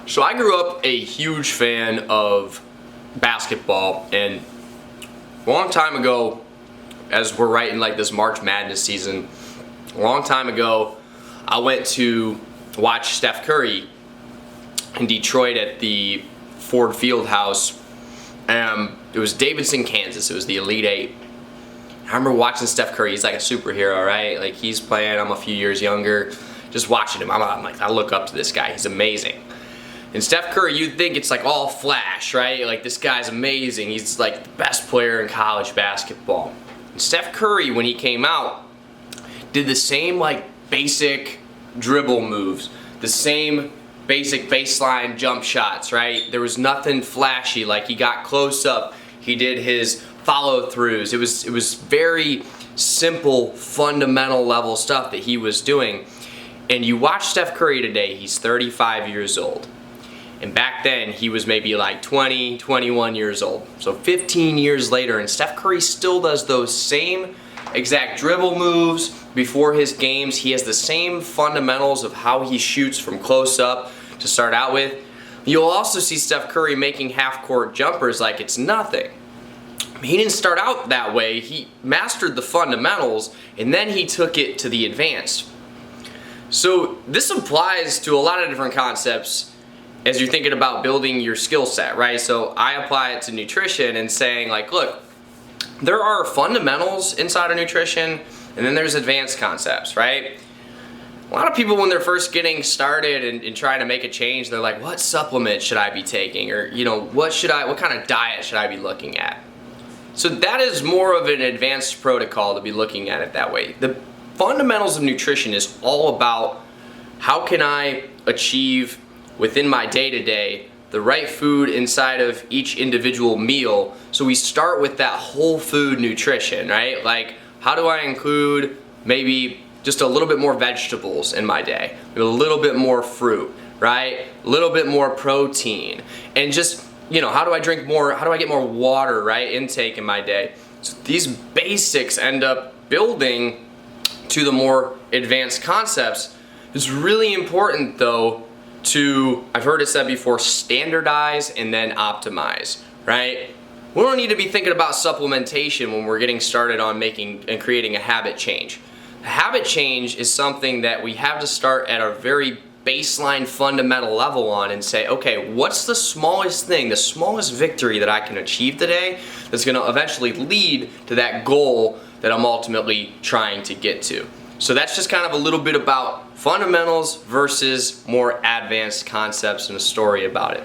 So I grew up a huge fan of basketball, and a long time ago, as we're right in like this March Madness season, a long time ago, I went to watch Steph Curry in Detroit at the Ford Fieldhouse. It was Davidson, Kansas. It was the Elite Eight. I remember watching Steph Curry. He's like a superhero, right? Like he's playing. I'm a few years younger. Just watching him, I'm like, I look up to this guy. He's amazing. And Steph Curry, you'd think it's like all flash, right? Like this guy's amazing. He's like the best player in college basketball. And Steph Curry, when he came out, did the same like basic dribble moves, the same basic baseline jump shots, right? There was nothing flashy. Like he got close up, he did his follow throughs. It was very simple, fundamental level stuff that he was doing. And you watch Steph Curry today, he's 35 years old. And back then, he was maybe like 20, 21 years old. So 15 years later, and Steph Curry still does those same exact dribble moves before his games. He has the same fundamentals of how he shoots from close up to start out with. You'll also see Steph Curry making half-court jumpers like it's nothing. He didn't start out that way. He mastered the fundamentals, and then he took it to the advanced. So this applies to a lot of different concepts as you're thinking about building your skill set, right? So I apply it to nutrition and saying like, look, there are fundamentals inside of nutrition and then there's advanced concepts, right? A lot of people when they're first getting started and trying to make a change, they're like, what supplement should I be taking? Or, what kind of diet should I be looking at? So that is more of an advanced protocol to be looking at it that way. The fundamentals of nutrition is all about how can I achieve within my day-to-day the right food inside of each individual meal. So we start with that whole food nutrition, right? Like how do I include maybe just a little bit more vegetables in my day, a little bit more fruit, right? A little bit more protein, and just how do I drink more, how do I get more water, right, intake in my day? So these basics end up building to the more advanced concepts. It's really important though to, I've heard it said before, standardize and then optimize, right? We don't need to be thinking about supplementation when we're getting started on making and creating a habit change. A habit change is something that we have to start at a very baseline fundamental level on and say, okay, what's the smallest thing, the smallest victory that I can achieve today that's gonna eventually lead to that goal that I'm ultimately trying to get to. So that's just kind of a little bit about fundamentals versus more advanced concepts and a story about it.